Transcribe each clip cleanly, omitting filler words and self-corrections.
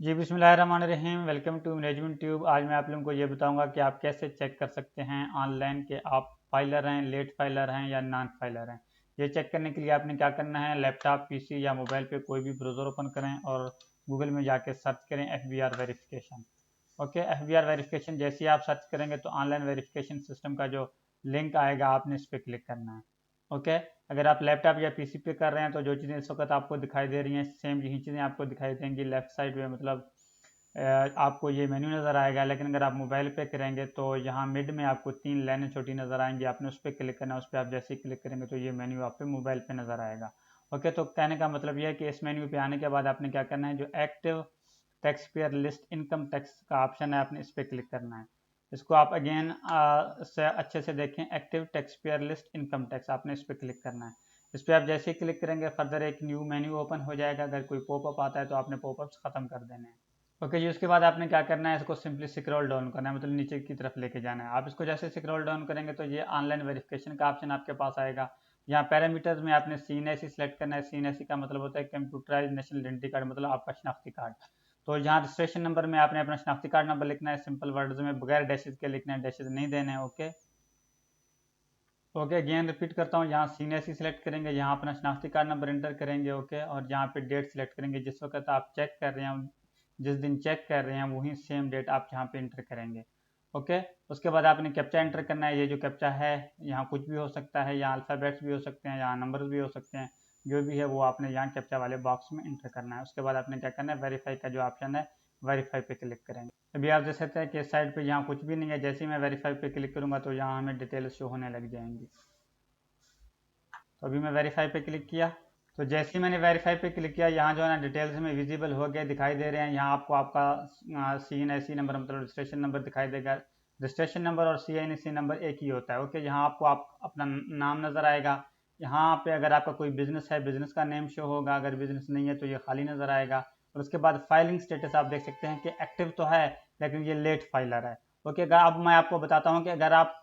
जी बिस्मिल्लाहिर्रहमानिर्रहीम। Welcome to Management Tube. आज मैं आप लोगों को ये बताऊंगा कि आप कैसे चेक कर सकते हैं ऑनलाइन के आप फाइलर हैं, लेट फाइलर हैं या नॉन फाइलर हैं। ये चेक करने के लिए आपने क्या करना है, लैपटॉप, पीसी या मोबाइल पे कोई भी ब्राउज़र ओपन करें और गूगल में जाके सर्च करें FBR verification. Okay, FBR verification जैसे ही आप सर्च करेंगे तो ऑनलाइन वेरिफिकेशन सिस्टम का जो लिंक आएगा आपने इस पर क्लिक करना है। ओके, अगर आप लैपटॉप या पीसी पे कर रहे हैं तो जो चीज़ें इस वक्त आपको दिखाई दे रही हैं सेम यही चीज़ें आपको दिखाई देंगी लेफ्ट साइड में, मतलब आपको ये मेन्यू नज़र आएगा। लेकिन अगर आप मोबाइल पे करेंगे तो यहाँ मिड में आपको 3 लाइनें छोटी नज़र आएंगी, आपने उस पर क्लिक करना है। उस पर आप जैसे ही क्लिक करेंगे तो ये मेन्यू आप पे मोबाइल पे नज़र आएगा। ओके, तो कहने का मतलब ये है कि इस मेन्यू पे आने के बाद आपने क्या करना है, जो active tax payer list income tax का ऑप्शन है आपने इस पर क्लिक करना है। इसको आप अगेन से अच्छे से देखें, active tax payer list income tax आपने इस पर क्लिक करना है। इस पर आप जैसे ही क्लिक करेंगे फर्दर एक न्यू मेन्यू ओपन हो जाएगा। अगर कोई पॉपअप आता है तो आपने पॉपअप्स खत्म कर देने हैं। ओके जी, उसके बाद आपने क्या करना है, इसको सिंपली स्क्रॉल डाउन करना है, मतलब नीचे की तरफ लेके जाना है। आप इसको जैसे स्क्रॉल डाउन करेंगे तो ये ऑनलाइन वेरिफिकेशन का ऑप्शन आपके पास आएगा। यहाँ पैरामीटर्स में आपने CNAC सेलेक्ट करना है। CNAC का मतलब होता है कंप्यूटराइज नेशनल आइडेंटिटी कार्ड, मतलब आपका शनाख्ती कार्ड। तो यहाँ रजिस्ट्रेशन नंबर में आपने अपना शनाख्ती कार्ड नंबर लिखना है, सिंपल वर्ड्स में, बगैर डैशेज के लिखना है, डैशेज नहीं देने हैं। ओके ओके, अगेन रिपीट करता हूँ, यहाँ CNAC सेलेक्ट करेंगे, यहाँ अपना शनाख्ती कार्ड नंबर एंटर करेंगे। ओके, और यहाँ पे डेट सेलेक्ट करेंगे, जिस वक्त आप चेक कर रहे हैं, जिस दिन चेक कर रहे हैं वही सेम डेट आप यहाँ पे एंटर करेंगे। ओके, उसके बाद आपने कैप्चा एंटर करना है। ये जो कैप्चा है यहाँ कुछ भी हो सकता है, यहाँ अल्फ़ाबेट्स भी हो सकते हैं, यहाँ नंबर्स भी हो सकते हैं, जो भी है वो आपने यहाँ कैप्चा वाले बॉक्स में एंटर करना है। उसके बाद आपने क्या करना है, वेरीफाई का जो ऑप्शन है वेरीफाई पे क्लिक करेंगे। अभी आप देख सकते हैं कि इस साइड पे यहाँ कुछ भी नहीं है। जैसे ही मैं वेरीफाई पे क्लिक करूँगा तो यहाँ हमें डिटेल्स शो होने लग जाएंगी। तो अभी मैं वेरीफाई पे क्लिक किया, तो जैसे ही मैंने वेरीफाई पे क्लिक किया यहाँ जो है ना डिटेल्स में विजिबल हो गया, दिखाई दे रहे हैं। यहाँ आपको आपका CNAC नंबर, मतलब रजिस्ट्रेशन नंबर दिखाई देगा। रजिस्ट्रेशन नंबर और CNAC नंबर एक ही होता है। ओके, यहाँ आपको आप अपना नाम नज़र आएगा। यहाँ पे अगर आपका कोई बिजनेस है, बिजनेस का नेम शो होगा। अगर बिजनेस नहीं है तो ये खाली नज़र आएगा। और उसके बाद फाइलिंग स्टेटस आप देख सकते हैं कि एक्टिव तो है लेकिन ये लेट फाइलर है। ओके, अब मैं आपको बताता हूँ कि अगर आप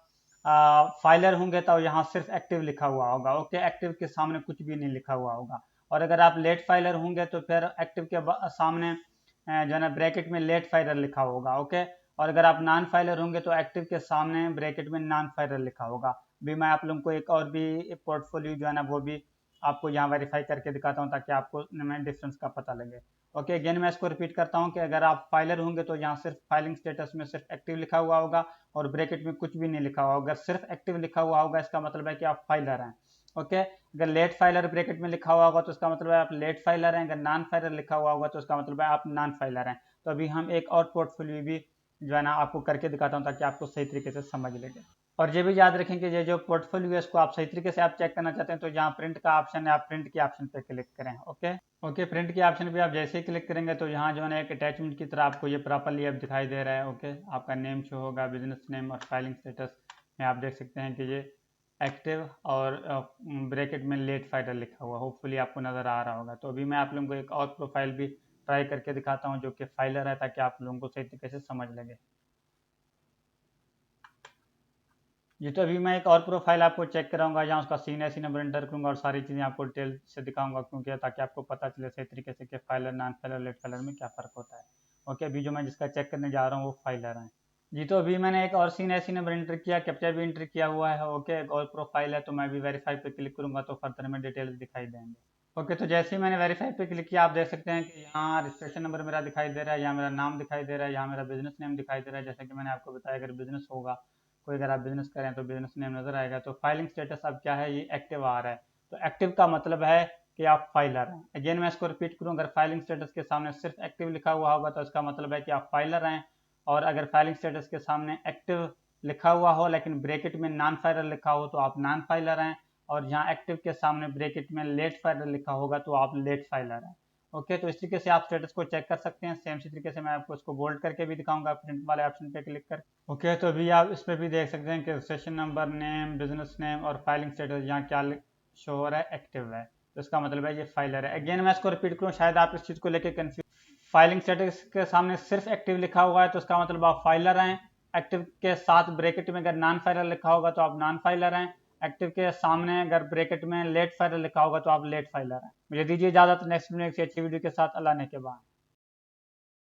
फाइलर होंगे तो यहाँ सिर्फ एक्टिव लिखा हुआ होगा। ओके, एक्टिव के सामने कुछ भी नहीं लिखा हुआ होगा। और अगर आप लेट फाइलर होंगे तो फिर एक्टिव के सामने जो है ना ब्रैकेट में लेट फाइलर लिखा होगा। ओके, और अगर आप नॉन फाइलर होंगे तो एक्टिव के सामने ब्रैकेट में नॉन फाइलर लिखा होगा। भी मैं आप लोगों को एक और भी पोर्टफोलियो जो है ना वो भी आपको यहाँ वेरीफाई करके दिखाता हूँ ताकि आपको इनमें डिफरेंस का पता लगे। ओके, अगेन मैं इसको रिपीट करता हूँ कि अगर आप फाइलर होंगे तो यहाँ सिर्फ फाइलिंग स्टेटस में सिर्फ एक्टिव लिखा हुआ होगा और ब्रैकेट में कुछ भी नहीं लिखा हुआ। अगर सिर्फ एक्टिव लिखा हुआ होगा इसका मतलब है कि आप फाइलर हैं। ओके, अगर लेट फाइलर ब्रैकेट में लिखा हुआ होगा तो इसका मतलब है आप लेट फाइलर हैं। अगर नॉन फाइलर लिखा हुआ होगा तो इसका मतलब है आप नॉन फाइलर हैं। तो अभी हम एक और पोर्टफोलियो भी जो है ना आपको करके दिखाता हूँ ताकि आपको सही तरीके से समझ लगे। और ये भी याद रखें कि ये जो पोर्टफोलियो है इसको आप सही तरीके से आप चेक करना चाहते हैं तो जहाँ प्रिंट का ऑप्शन है आप प्रिंट के ऑप्शन पे क्लिक करें। ओके ओके, प्रिंट के ऑप्शन पे आप जैसे ही क्लिक करेंगे तो यहाँ जो है ना एक अटैचमेंट की तरह आपको ये प्रॉपरली अब दिखाई दे रहा है। ओके, आपका नेम शो होगा, बिजनेस नेम और फाइलिंग स्टेटस में आप देख सकते हैं कि ये एक्टिव और ब्रैकेट में लेट फाइलर लिखा हुआ होपफुली आपको नज़र आ रहा होगा। तो अभी मैं आप लोगों को एक और प्रोफाइल भी ट्राई करके दिखाता हूँ जो कि फाइलर है ताकि आप लोगों को सही तरीके से समझ लगे। जी, तो अभी मैं एक और प्रोफाइल आपको चेक कराऊंगा, जहाँ उसका CNAC नंबर एंटर करूंगा और सारी चीज़ें आपको डिटेल से दिखाऊंगा, क्योंकि ताकि आपको पता चले सही तरीके से कि filer, non filer, late filer में क्या फ़र्क होता है। ओके, अभी जो मैं जिसका चेक करने जा रहा हूँ वो फाइलर है। जी, तो अभी मैंने एक और CNAC नंबर एंटर किया, कैप्चा भी एंटर किया हुआ है। ओके, एक और प्रोफाइल है तो मैं भी वेरीफाई पे क्लिक करूंगा तो फर्दर में डिटेल्स दिखाई देंगे। ओके, तो जैसे ही मैंने वेरीफाई पे क्लिक किया आप देख सकते हैं कि यहाँ रजिस्ट्रेशन नंबर मेरा दिखाई दे रहा है, यहाँ मेरा नाम दिखाई दे रहा है, यहाँ मेरा बिजनेस नेम दिखाई दे रहा है। जैसे कि मैंने आपको बताया अगर बिजनेस होगा कोई, अगर आप बिजनेस करें तो बिजनेस नेम नजर आएगा। तो फाइलिंग स्टेटस अब क्या है, ये एक्टिव आ रहा है। तो एक्टिव का मतलब है कि आप फाइलर हैं। अगेन मैं इसको रिपीट करूँ, अगर फाइलिंग स्टेटस के सामने सिर्फ एक्टिव लिखा हुआ होगा तो इसका मतलब है कि आप फाइलर हैं। और अगर फाइलिंग स्टेटस के सामने एक्टिव लिखा हुआ हो लेकिन ब्रैकेट में नॉन फाइलर लिखा हो तो आप नॉन फाइलर हैं। और यहाँ एक्टिव के सामने ब्रैकेट में लेट फाइलर लिखा होगा तो आप लेट फाइलर हैं। ओके, तो इस तरीके से आप स्टेटस को चेक कर सकते हैं। सेम इसी तरीके से मैं आपको इसको बोल्ड करके भी दिखाऊंगा प्रिंट वाले ऑप्शन पे क्लिक कर। ओके, तो अभी आप इस पर भी देख सकते हैं कि registration number, name, business name और फाइलिंग स्टेटस यहाँ क्या शो हो रहा है, एक्टिव है। तो इसका मतलब है ये फाइलर है। अगेन मैं इसको रिपीट करूँ, शायद आप इस चीज़ को लेकर कंफ्यूज। फाइलिंग स्टेटस के सामने सिर्फ एक्टिव लिखा हुआ है तो इसका मतलब आप फाइलर हैं। एक्टिव के साथ ब्रैकेट में अगर नॉन फाइलर लिखा होगा तो आप नॉन फाइलर हैं। एक्टिव के सामने अगर ब्रैकेट में लेट फाइलर लिखा होगा तो आप लेट फाइलर हैं। मुझे दीजिए इजाजत, नेक्स्ट अच्छी वीडियो के साथ। अल्लाह ने के बाद।